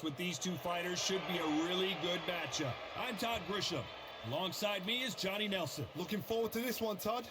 with these two fighters should be a really good matchup. I'm Todd Grisham. Alongside me is Johnny Nelson. Looking forward to this one, Todd.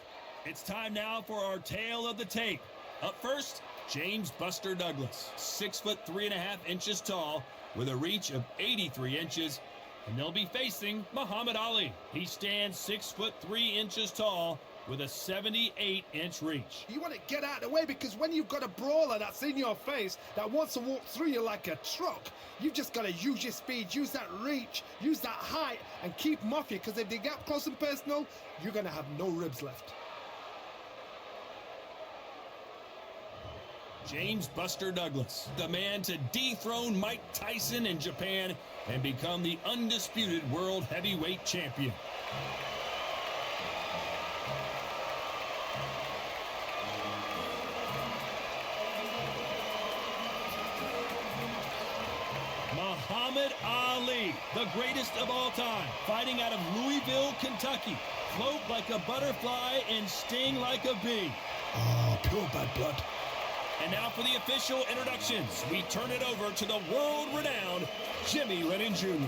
It's time now for our tale of the tape. Up first, James "Buster" Douglas, 6 foot 3.5 inches tall, with a reach of 83 inches, and they'll be facing Muhammad Ali. He stands 6 foot 3 inches tall, with a 78-inch reach. You want to get out of the way, because when you've got a brawler that's in your face that wants to walk through you like a truck, you've just got to use your speed, use that reach, use that height, and keep them off you, because if they get up close and personal, you're going to have no ribs left. James "Buster" Douglas, the man to dethrone Mike Tyson in Japan and become the undisputed world heavyweight champion. Muhammad Ali, the greatest of all time, fighting out of Louisville, Kentucky. Float like a butterfly and sting like a bee. Oh, pure bad blood. And now for the official introductions. We turn it over to the world-renowned Jimmy Lennon Jr.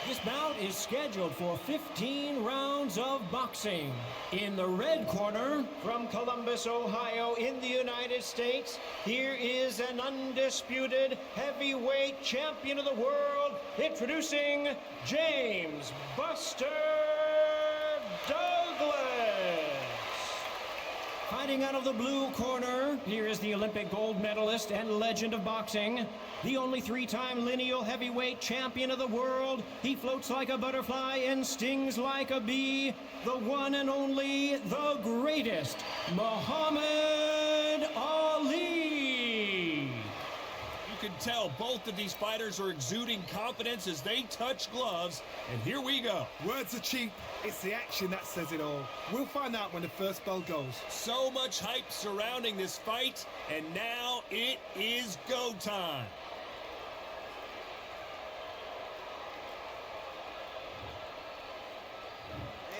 This bout is scheduled for 15 rounds of boxing. In the red corner, from Columbus, Ohio, in the United States, here is an undisputed heavyweight champion of the world, introducing James "Buster" Douglas. Fighting out of the blue corner, here is the Olympic gold medalist and legend of boxing, the only 3-time lineal heavyweight champion of the world. He floats like a butterfly and stings like a bee. The one and only, the greatest, Muhammad Ali. You can tell both of these fighters are exuding confidence as they touch gloves. And here we go. Words are cheap. It's the action that says it all. We'll find out when the first bell goes. So much hype surrounding this fight, and now it is go time.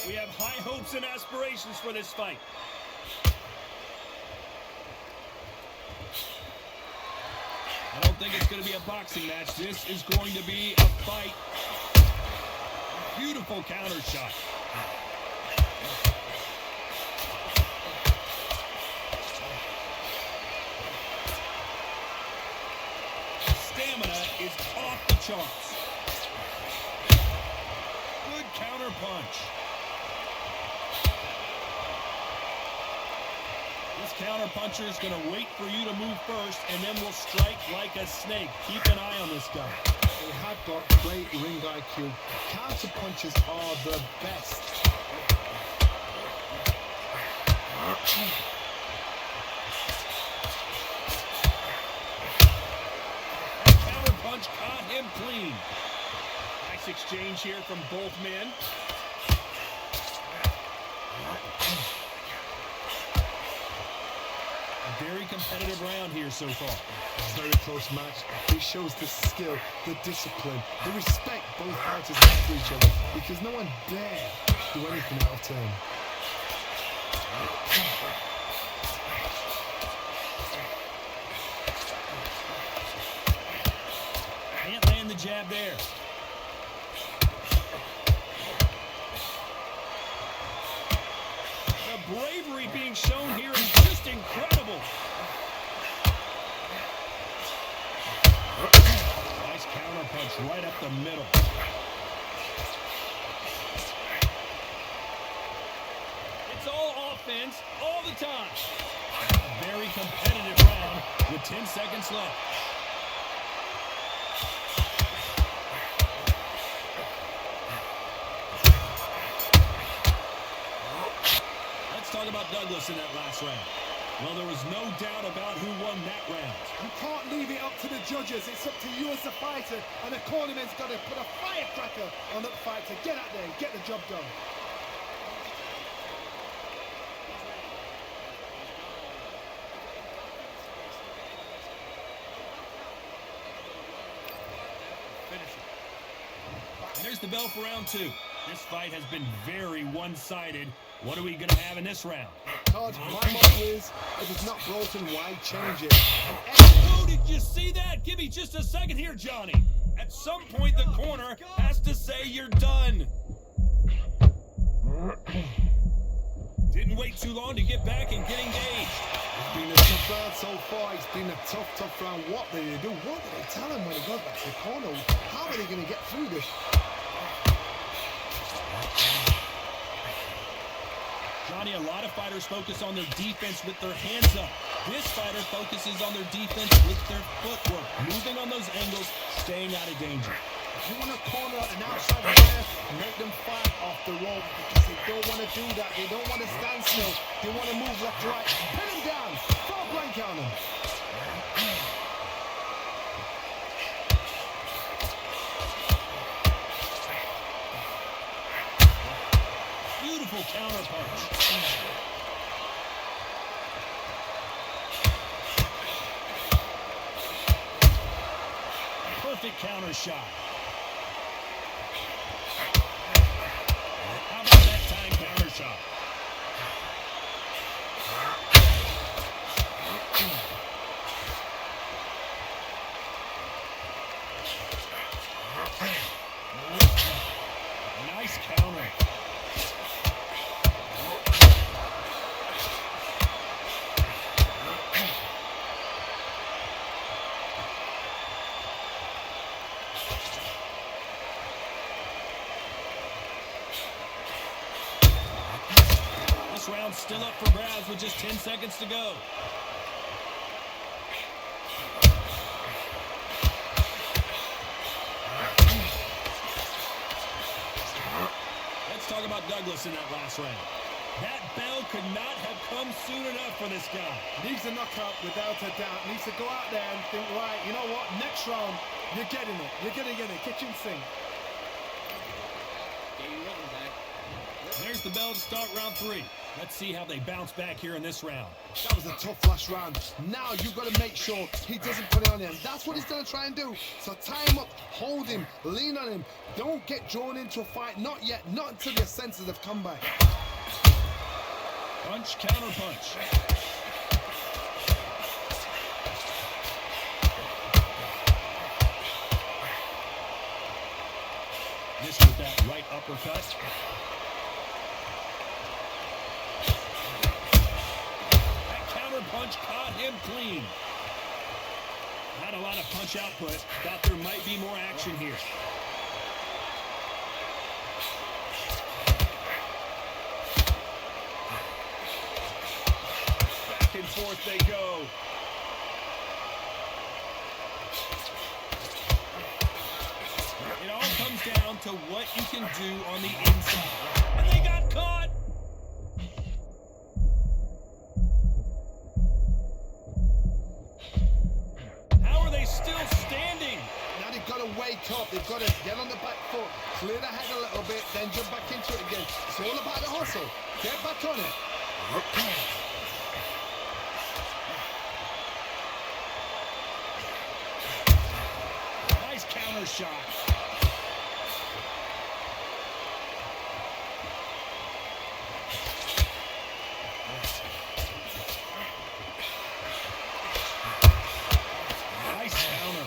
We have high hopes and aspirations for this fight. I don't think it's going to be a boxing match. This is going to be a fight. Beautiful counter shot. Stamina is off the charts. Good counter punch. This counter puncher is going to wait for you to move first, and then will strike like a snake. Keep an eye on this guy. They have got great ring IQ. Counter punches are the best. That counter punch caught him clean. Nice exchange here from both men. A very competitive round here so far. Very close match. It shows the skill, the discipline, the respect both fighters have for each other, because no one dare do anything out of turn. Can't land the jab there. The bravery being shown here is just incredible. Nice counter punch right up the middle. It's all offense all the time. Very competitive round with 10 seconds left. Let's talk about Douglas in that last round. Well, there was no doubt about who won that round. You can't leave it up to the judges. It's up to you as the fighter, and the cornerman's got to put a firecracker on that fight to get out there and get the job done. And there's the bell for round two. This fight has been very one-sided. What are we going to have in this round? Todd, my motto is, if it's not broken, why change it? Oh, did you see that? Give me just a second here, Johnny. At some point, the corner has to say you're done. Didn't wait too long to get back and get engaged. It's been a tough round so far. It's been a tough round. What did they do? What did they tell him when he goes back to the corner? How are they going to get through this? Johnny, a lot of fighters focus on their defense with their hands up. This fighter focuses on their defense with their footwork, moving on those angles, staying out of danger. You want to corner an outside player and make them fight off the rope because they don't want to do that. They don't want to stand still. They want to move left to right. Pin him down. Throw a blank on him. Beautiful counter punch. Perfect counter shot. How about that time counter shot? Nice counter. This round's still up for grabs with just 10 seconds to go. Let's talk about Douglas in that last round. That bell could not have come soon enough for this guy. Needs a knockout without a doubt. Needs to go out there and think, right, you know what? Next round, you're getting it. You're going to get it. Kitchen sink. There's the bell to start round 3. Let's see how they bounce back here in this round. That was a tough last round. Now you've got to make sure he doesn't put it on him. That's what he's going to try and do. So tie him up, hold him, lean on him. Don't get drawn into a fight. Not yet. Not until your senses have come back. Punch, counter punch. Missed with that right uppercut. Punch caught him clean. Not a lot of punch output. Thought there might be more action here. Back and forth they go. It all comes down to what you can do on the inside. And they got caught. Wake up, they've got to get on the back foot, clear the head a little bit, then jump back into it again. It's all about the hustle. Get back on it. Nice counter shot. Nice counter.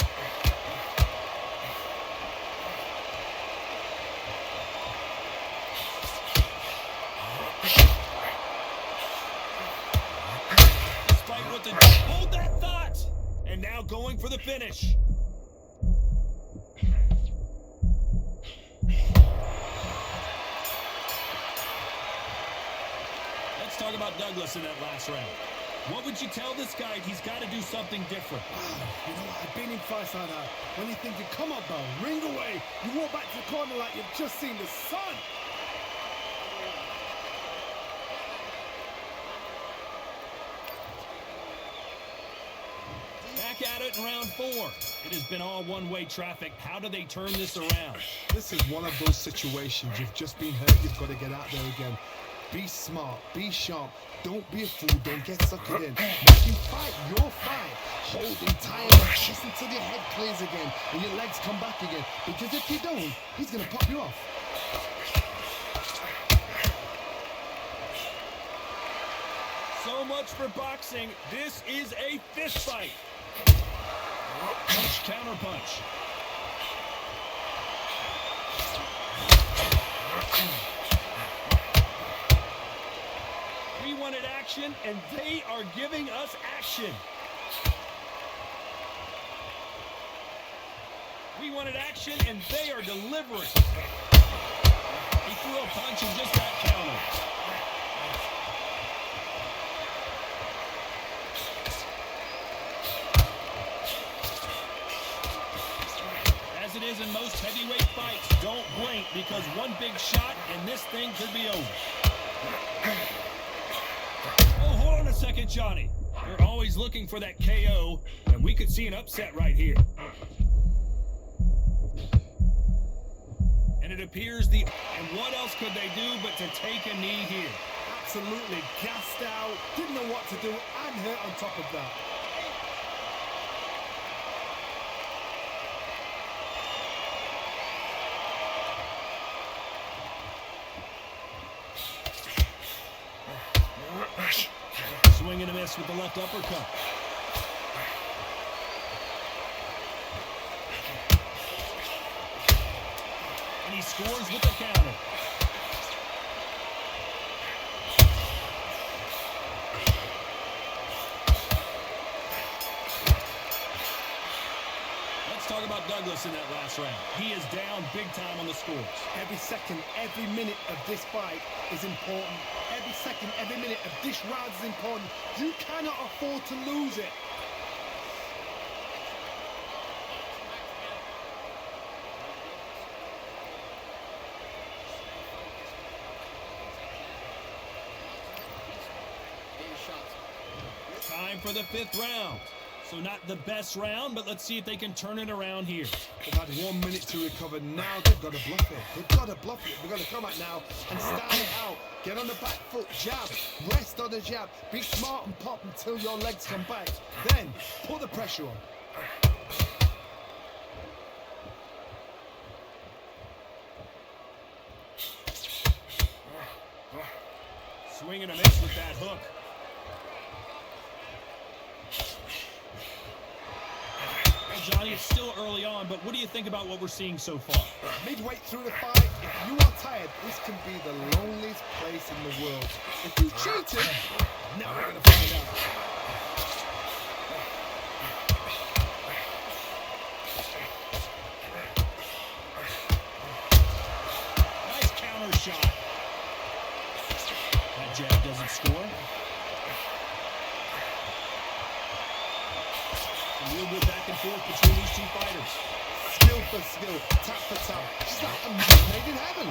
Hold that thought! And now going for the finish. Let's talk about Douglas in that last round. What would you tell this guy he's got to do something different? You know what? I've been in fights like that. When you're thinking, come on, bro, ring away. You walk back to the corner like you've just seen the sun. Back at it in round 4. It has been all one-way traffic. How do they turn this around? This is one of those situations. You've just been hurt. You've got to get out there again. Be smart. Be sharp. Don't be a fool. Don't get suckered in. When you fight, your fight. Hold him, tie him up, just until your head clears again and your legs come back again. Because if you don't, he's going to pop you off. So much for boxing. This is a fist fight. Punch, counter punch. We wanted action, and they are giving us action. We wanted action, and they are delivering. He threw a punch and just got countered. As it is in most heavyweight fights, don't blink because one big shot and this thing could be over. Oh, hold on a second, Johnny. They're always looking for that KO, and we could see an upset right here. And it appears and what else could they do but to take a knee here? Absolutely gassed out, didn't know what to do, and hurt on top of that. Swing and a miss with the left uppercut. And he scores with the counter. Let's talk about Douglas in that last round. He is down big time on the scores. Every second, every minute of this fight is important. Every second, every minute of this round is important. You cannot afford to lose it. Time for the fifth round. So not the best round, but let's see if they can turn it around here. They've had 1 minute to recover. Now they've got to bluff it. They've got to bluff it. They've got to come out now and start it out. Get on the back foot, jab, rest on the jab. Be smart and pop until your legs come back. Then put the pressure on. Swing and a miss with that hook. Johnny, it's still early on, but what do you think about what we're seeing so far? Midway through the fight, if you are tired, this can be the loneliest place in the world. If you cheated, now we're going to find out. Nice counter shot. That jab doesn't score. A little bit back and forth between these two fighters. Skill for skill, tap for tap. Just like a match made in heaven.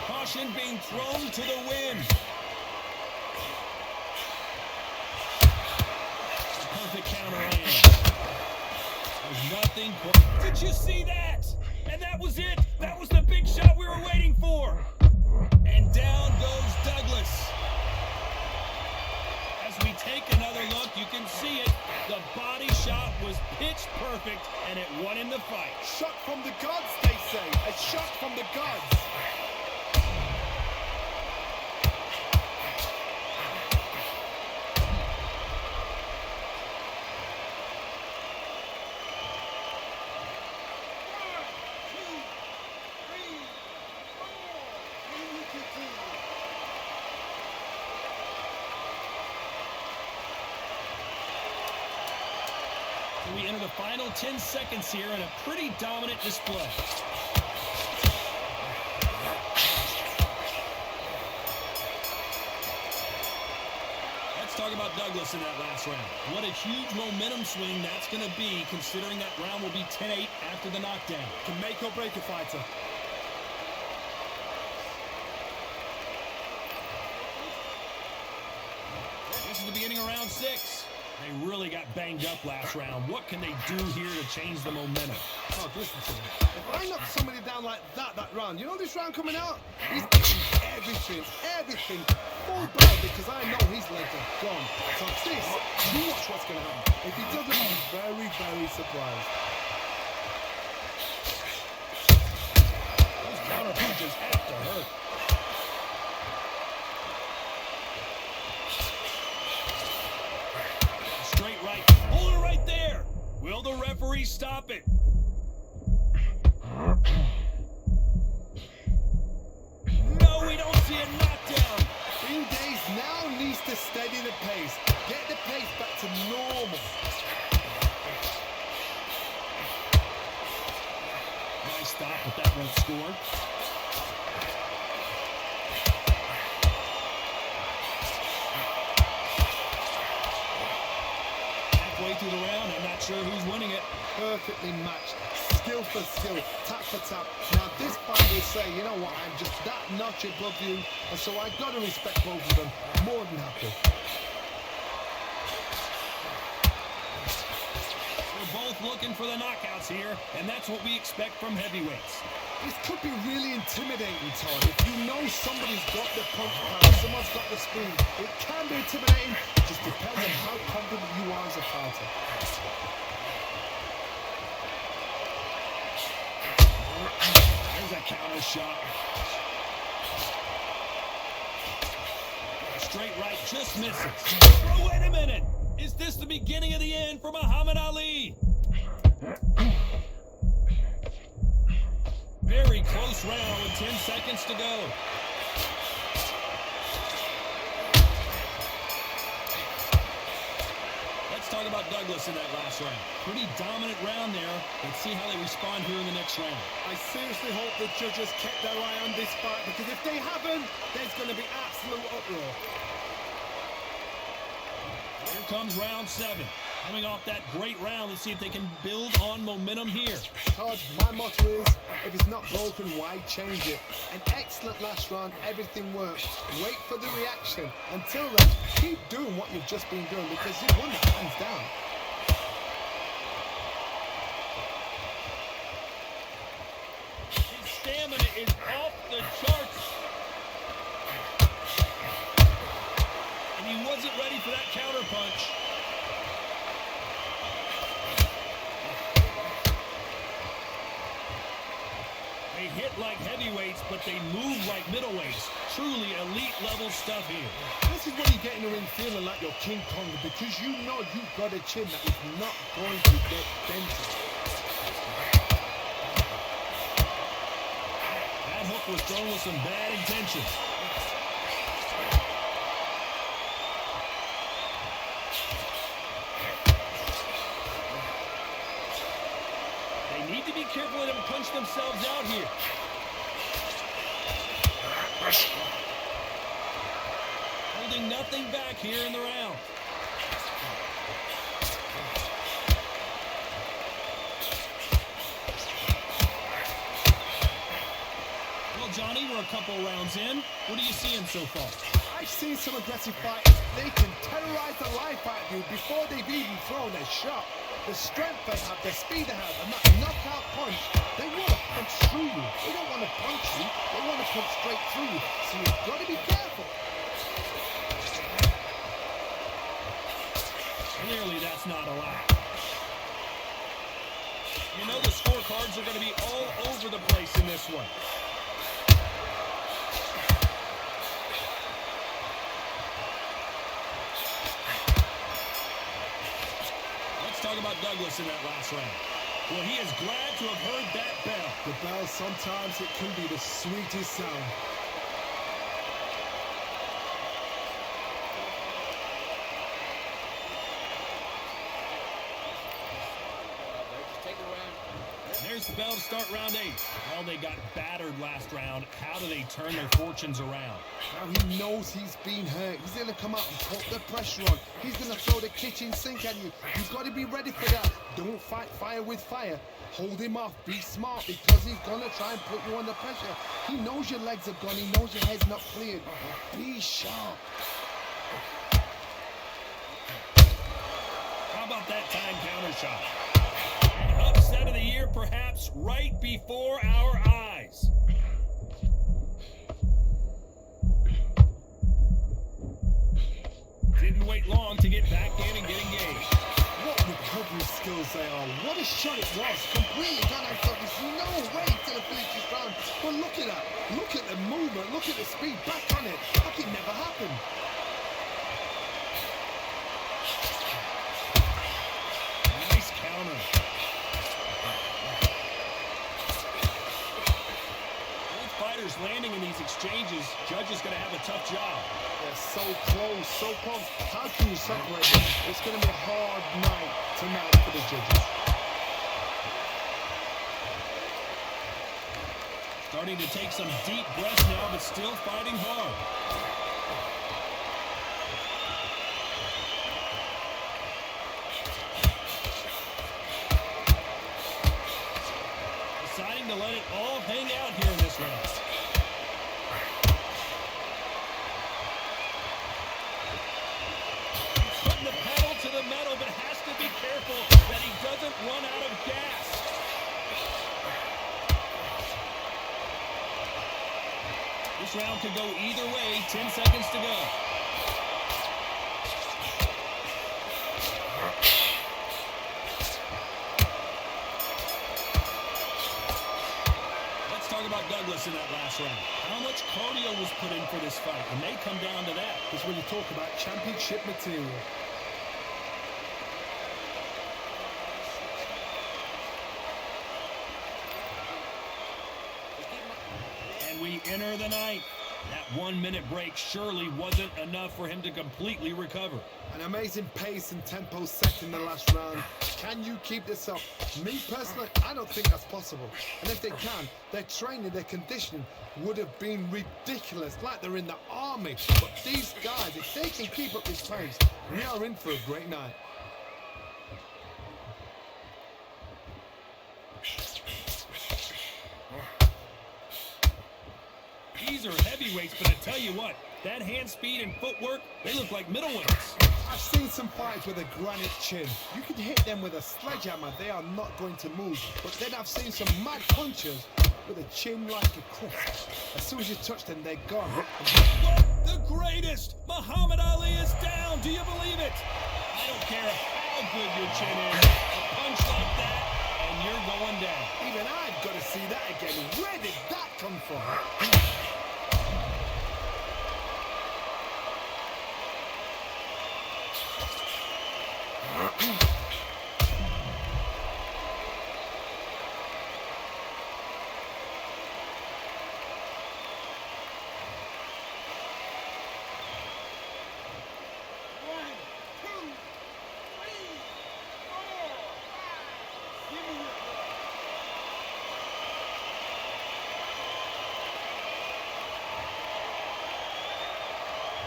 Caution being thrown to the wind. Perfect counter land. There's nothing. Did you see that? And that was it. That was the big shot we were waiting for. And down goes Douglas. As we take another look, you can see it. The body shot was pitch perfect, and it won in the fight. Shot from the gods, they say. A shot from the gods. We enter the final 10 seconds here in a pretty dominant display. Let's talk about Douglas in that last round. What a huge momentum swing that's going to be, considering that round will be 10-8 after the knockdown. Can make or break a fighter. This is the beginning of round 6. They really got banged up last round. What can they do here to change the momentum? Oh, listen to me. If I knock somebody down like that round, you know this round coming out? He's getting everything full ball because I know his legs are gone. So this, you watch what's going to happen. If he doesn't, I'm very, very surprised. but that won't score. Halfway through the round, I'm not sure who's winning it. Perfectly matched, skill for skill, tap for tap. Now this fight will say, you know what, I'm just that notch above you, and so I've got to respect both of them. More than happy. We're both looking for the knockouts here, and that's what we expect from heavyweights. This could be really intimidating, Todd. If you know somebody's got the punch power, someone's got the speed, it can be intimidating. It just depends on how confident you are as a fighter. There's a counter shot. Straight right just misses. Oh, wait a minute. Is this the beginning of the end for Muhammad Ali? Very close round with 10 seconds to go. Let's talk about Douglas in that last round. Pretty dominant round there. Let's see how they respond here in the next round. I seriously hope the judges kept their eye on this fight, because if they haven't, there's going to be absolute uproar. Here comes round 7. Coming off that great round, let's see if they can build on momentum here. Todd, my motto is, if it's not broken, why change it? An excellent last round, everything works. Wait for the reaction. Until then, keep doing what you've just been doing, because you've won it hands down. His stamina is off the charts. And he wasn't ready for that counter punch. They hit like heavyweights, but they move like middleweights. Truly elite level stuff here. This is when you get in the ring feeling like you're King Kong, because you know you've got a chin that is not going to get dented. That hook was thrown with some bad intentions. Need to be careful they don't punch themselves out here. Holding nothing back here in the round. Well, Johnny, we're a couple rounds in. What are you seeing so far? I've seen some aggressive fighters. They can terrorize the life out of you before they've even thrown a shot. The strength they have, the speed they have, and that knockout punch, they want to punch through you. They don't want to punch you, they want to punch straight through you. So you've got to be careful. Clearly that's not allowed. You know the scorecards are going to be all over the place in this one. Talk about Douglas in that last round. Well, he is glad to have heard that bell. The bell, sometimes it can be the sweetest sound. There's the bell to start round 8. Well, they got battered last round. How do they turn their fortunes around? Now he knows he's been hurt. He's going to come out and put the pressure on. He's going to throw the kitchen sink at you. You've got to be ready for that. Don't fight fire with fire. Hold him off. Be smart, because he's going to try and put you under pressure. He knows your legs are gone. He knows your head's not cleared. Be sharp. How about that time counter shot? Upset of the year, perhaps, right before our eyes. Didn't wait long to get back in and get engaged. What recovery skills they are. What a shot it was. Completely done. I thought there's no way to the finish this round. But look at that. Look at the movement. Look at the speed. Back on it. Like it never happened. Nice counter. Both fighters landing in these exchanges. Judge is going to have a tough job. They're so close, so close. How can you separate them? It's going to be a hard night tonight for the judges. Starting to take some deep breaths now, but still fighting hard. Deciding to let it all hang out here in this round. Putting the pedal to the metal, but has to be careful that he doesn't run out of gas. This round could go either way. 10 seconds to go. Let's talk about Douglas in that last round. How much cardio was put in for this fight? It may come down to that. It's when you talk about championship material. And we enter the ninth. That 1 minute break surely wasn't enough for him to completely recover. An amazing pace and tempo set in the last round. Can you keep this up? Me personally, I don't think that's possible. And if they can, their training, their conditioning would have been ridiculous, like they're in the army. But these guys, if they can keep up this pace, we are in for a great night. These are heavyweights, but I tell you what, that hand speed and footwork, they look like middleweights. I've seen some fights with a granite chin. You can hit them with a sledgehammer, they are not going to move. But then I've seen some mad punchers with a chin like a cliff. As soon as you touch them, they're gone. What? The greatest! Muhammad Ali is down! Do you believe it? I don't care how good your chin is. A punch like that, and you're going down. Even I've got to see that again. Where did that come from?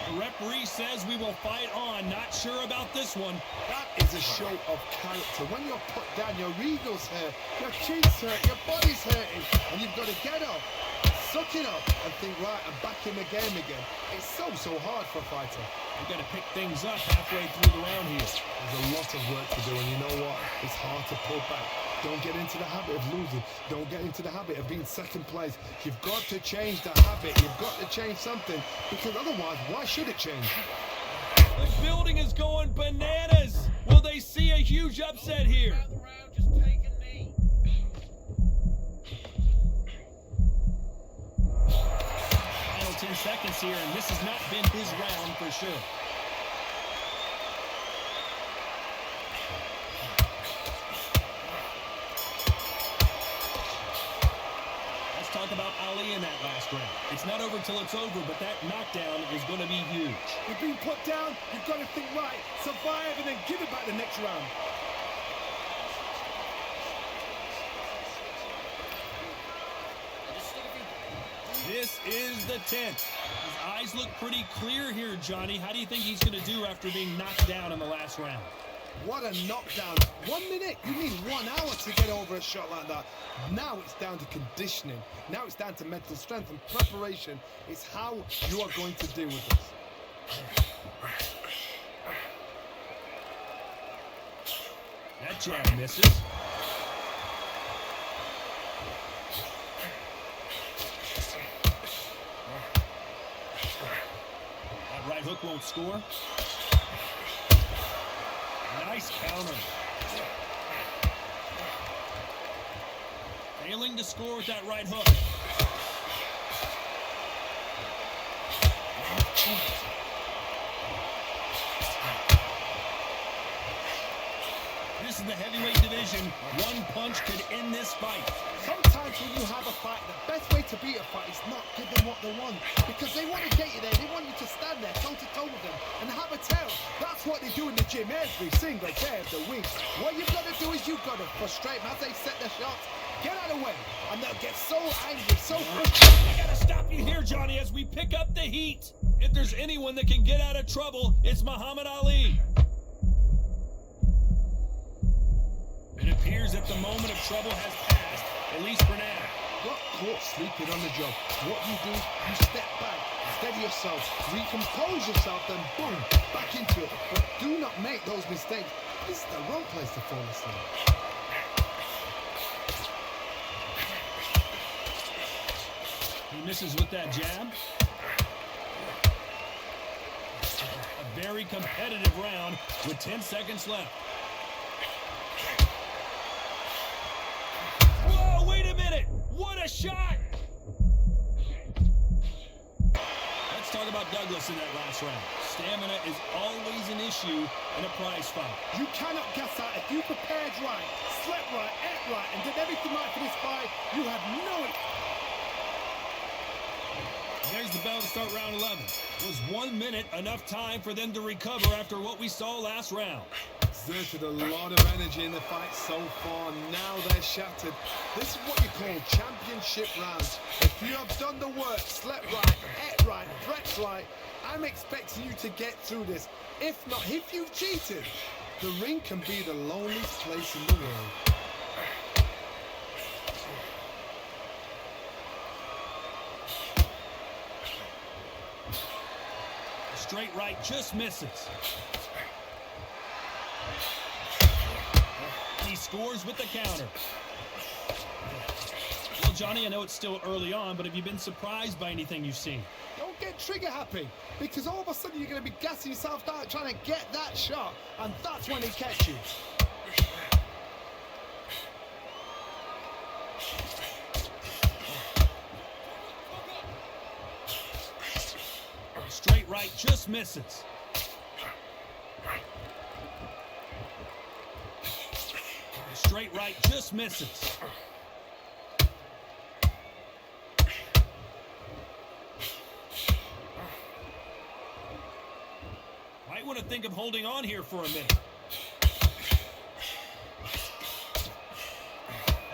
The referee says we will fight on. Not sure about this one. That is a show of character. When you're put down, your ego's hurt, your cheeks hurt, your body's hurting, and you've got to get up, suck it up, and think, right, I'm back in the game again. It's so hard for a fighter. We've got to pick things up halfway through the round here. There's a lot of work to do, and you know what? It's hard to pull back. Don't get into the habit of losing. Don't get into the habit of being second place. You've got to change the habit. You've got to change something, because otherwise, why should it change? The building is going bananas. Will they see a huge upset here? Final 10 seconds here, and this has not been his round for sure. Talk about Ali in that last round. It's not over till it's over, but that knockdown is going to be huge. You've been put down, you've got to think right, survive, and then give it back the next round. This is the 10th. His eyes look pretty clear here, Johnny. How do you think he's going to do after being knocked down in the last round? What a knockdown. 1 minute, you need 1 hour to get over a shot like that. Now it's down to conditioning. Now it's down to mental strength and preparation. It's how you are going to deal with this. That jab misses. That right hook won't score. Nice counter. Failing to score with that right hook. This is the heavyweight division. One punch could end this fight. Sometimes when you have a fight, the best way to beat a fight is not give them what they want. Because they want to get you there. They want you to stand there toe-to-toe with them and have a tail. That's what they do in the gym every single day of the week. What you've got to do is you've got to frustrate them as they set their shots. Get out of the way. And they'll get so angry, so frustrated. I gotta stop you here, Johnny, as we pick up the heat. If there's anyone that can get out of trouble, it's Muhammad Ali. It appears that the moment of trouble has passed, at least for now. Got caught sleeping on the job. What you do, you step back, steady yourself, recompose yourself, then boom, back into it. But do not make those mistakes. This is the wrong place to fall asleep. He misses with that jab. A very competitive round with 10 seconds left. Whoa, wait a minute! What a shot! Let's talk about Douglas in that last round. Stamina is always an issue in a prize fight. You cannot gas out. If you prepared right, slept right, ate right, and did everything right for this fight, you have no... There's the bell to start round 11. Was 1 minute enough time for them to recover after what we saw last round? Exerted a lot of energy in the fight so far. Now they're shattered. This is what you call championship rounds. If you have done the work, slept right, ate right, prepped right, I'm expecting you to get through this. If not, if you've cheated, the ring can be the loneliest place in the world. Straight right just misses. And he scores with the counter. Well, Johnny, I know it's still early on, but have you been surprised by anything you've seen? Don't get trigger happy, because all of a sudden you're going to be gassing yourself out trying to get that shot, and that's when he catches you. Straight right just misses. Straight right just misses. Might want to think of holding on here for a minute.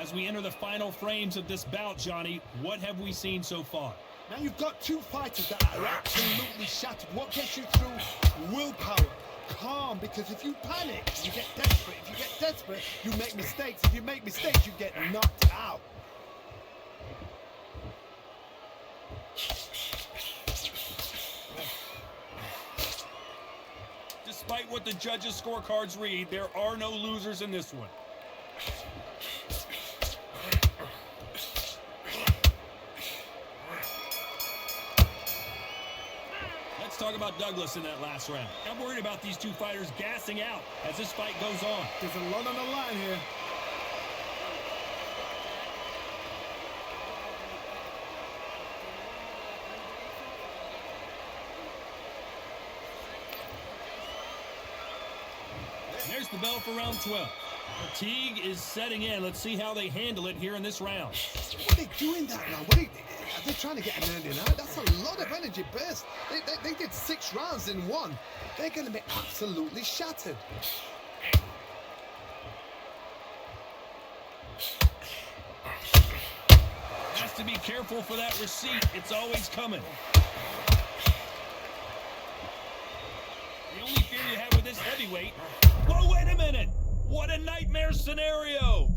As we enter the final frames of this bout, Johnny, what have we seen so far? Now you've got two fighters that are absolutely shattered. What gets you through? Willpower. Calm, because if you panic, you get desperate. If you get desperate, you make mistakes. If you make mistakes, you get knocked out. Despite what the judges' scorecards read, there are no losers in this one. Let's talk about Douglas in that last round. I'm worried about these two fighters gassing out as this fight goes on. There's a lot on the line here. There's the bell for round 12. Fatigue is setting in. Let's see how they handle it here in this round. What are they doing that now? Are they trying to get an ending out? That's a lot of energy burst. They did 6 rounds in one. They're going to be absolutely shattered. Has to be careful for that receipt. It's always coming. The only fear you have with this heavyweight... Whoa, wait a minute! What a nightmare scenario!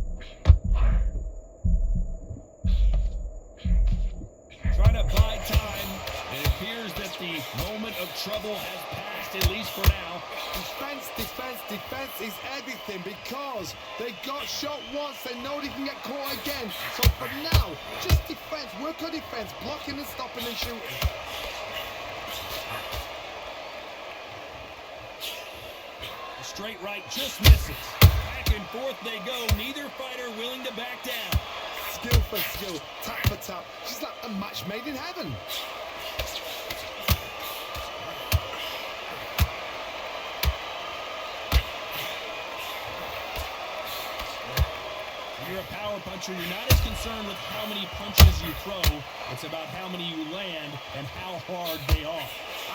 Trying to buy time. It appears that the moment of trouble has passed, at least for now. Defense is everything, because they got shot once, they know they can get caught again. So for now, just defense, work on defense, blocking and stopping and shooting. The straight right just misses. Back and forth they go, neither fighter willing to back down. Skill for skill, tap for tap. She's like a match made in heaven. When you're a power puncher, you're not as concerned with how many punches you throw. It's about how many you land and how hard they are.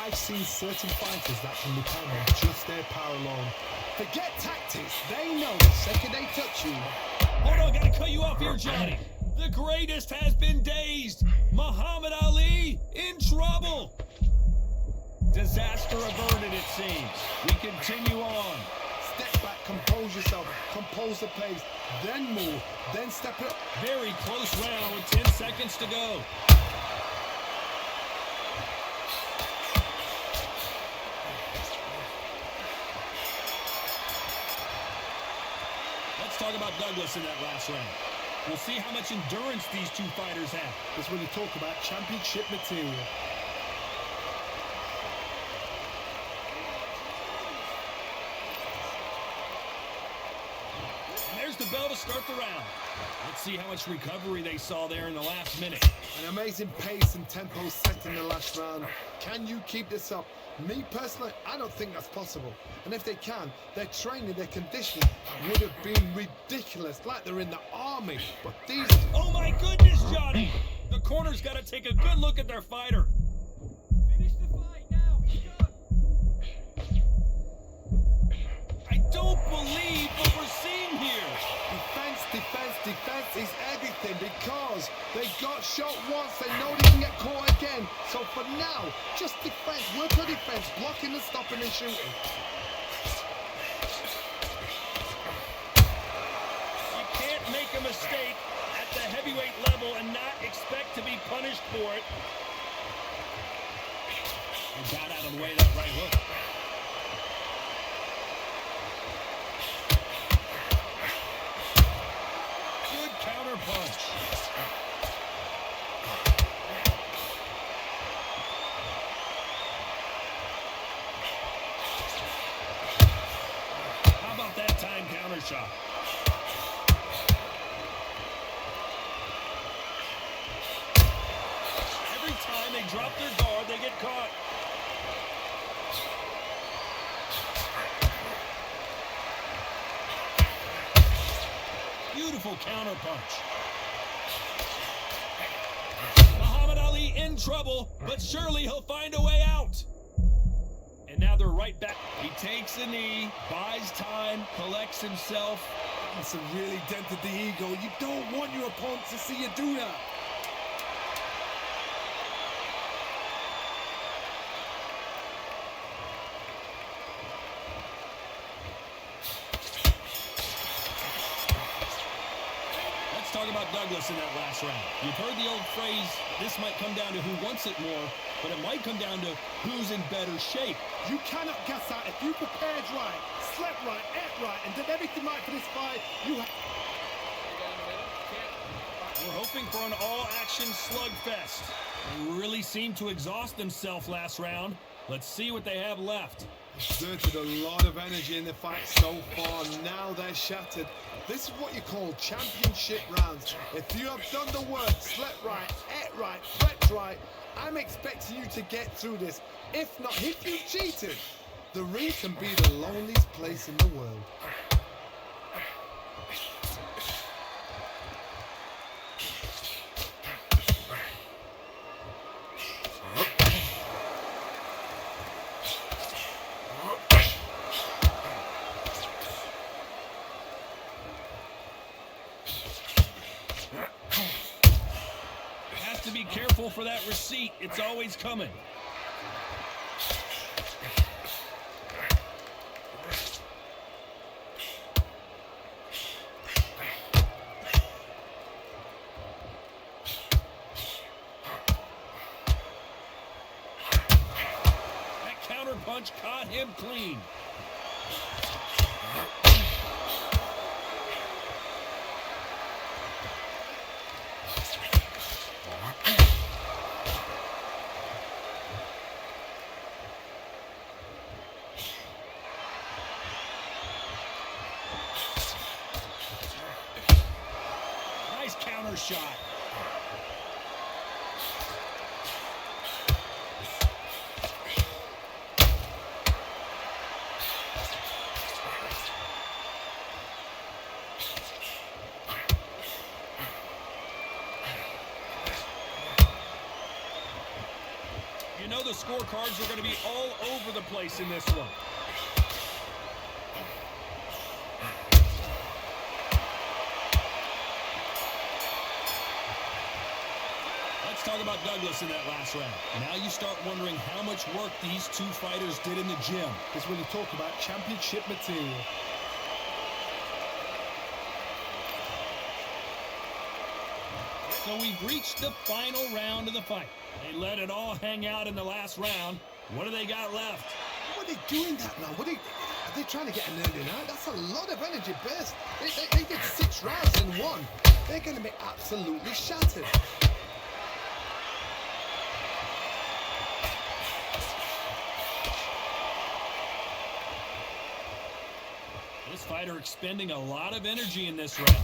I've seen certain fighters that can depend on just their power alone. Forget tactics. They know the second they touch you, Hold on, gotta cut you off here, Johnny. The greatest has been dazed. Muhammad Ali in trouble. Disaster averted, it seems. We continue on. Step back, compose yourself, compose the pace, then move, then step it up. Very close round with 10 seconds to go. Let's talk about Douglas in that last round. We'll see how much endurance these two fighters have. That's when you talk about championship material. And there's the bell to start the round. Let's see how much recovery they saw there in the last minute. An amazing pace and tempo set in the last round. Can you keep this up? Me personally, I don't think that's possible. And if they can, their training, their conditioning would have been ridiculous, like they're in the army. But these... Oh my goodness, Johnny! The corner's got to take a good look at their fighter. Finish the fight now. He's done. I don't believe what we're seeing here. Defense, defense, defense is everything because they got shot once, they know they can get caught again. So for now, just defense, work on defense, blocking and stopping and shooting. You can't make a mistake at the heavyweight level and not expect to be punished for it. He got out of the way of that right hook. Counter punch. How about that time counter shot? Every time they drop their guard, they get caught. Beautiful counter punch. Muhammad Ali in trouble, but surely he'll find a way out. And now they're right back. He takes a knee, buys time, collects himself. That's a really dented the ego. You don't want your opponent to see you do that. Talk about Douglas in that last round. You've heard the old phrase, this might come down to who wants it more, but it might come down to who's in better shape. You cannot guess out if you prepared right, slept right, ate right, and did everything right for this fight, you have... We're hoping for an all-action slugfest. They really seemed to exhaust themselves last round. Let's see what they have left. Exerted a lot of energy in the fight so far. Now they're shattered. This is what you call championship rounds. If you have done the work, slept right, ate right, prepped right, I'm expecting you to get through this. If not, if you cheated, the ring can be the loneliest place in the world. To be careful for that receipt. It's always coming. That counter punch caught him clean. Counter shot. You know the scorecards are going to be all over the place in this one. talk about Douglas in that last round. Now you start wondering how much work these two fighters did in the gym. It's when you talk about championship material. So we've reached the final round of the fight. They let it all hang out in the last round. What do they got left? What are they doing that now? Are they trying to get an early night? That's a lot of energy burst. They did 6 rounds in one. They're going to be absolutely shattered. This fighter expending a lot of energy in this round.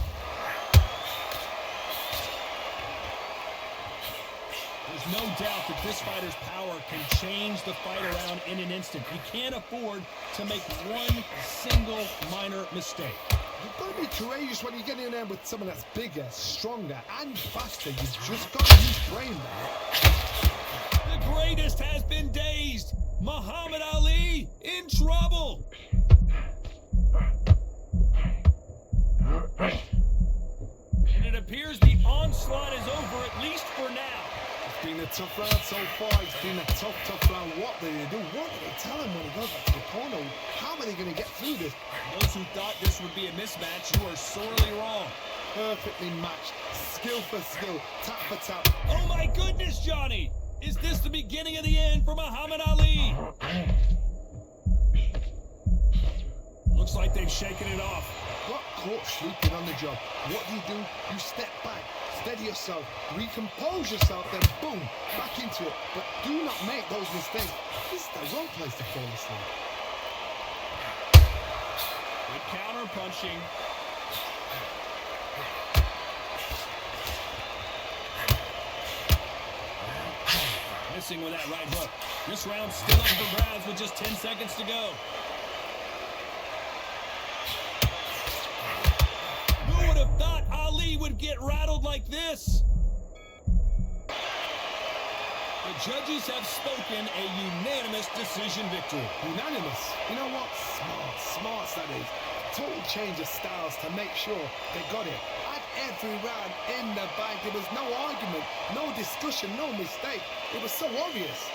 There's no doubt that this fighter's power can change the fight around in an instant. You can't afford to make one single minor mistake. You've got to be courageous when you get in there with someone that's bigger, stronger, and faster. You've just got to use brain there. The greatest has been dazed. Muhammad Ali in trouble. And it appears the onslaught is over, at least for now. It's been a tough round so far. It's been a tough round. What do they do? What do they tell him when he goes back to the corner? How are they going to get through this? Those who thought this would be a mismatch, you are sorely wrong. Perfectly matched. Skill for skill. Tap for tap. Oh my goodness, Johnny! Is this the beginning of the end for Muhammad Ali? Looks like they've shaken it off. Got caught sleeping on the job. What do? You step back, steady yourself, recompose yourself, then boom, back into it. But do not make those mistakes. This is the wrong place to fall asleep. Good counter punching. Missing with that right hook. This round's still up for grabs with just 10 seconds to go. Who would have thought Ali would get rattled like this? The judges have spoken a unanimous decision victory. Unanimous. You know what? Smart that is. Total change of styles to make sure they got it. At every round in the bag, there was no argument, no discussion, no mistake. It was so obvious.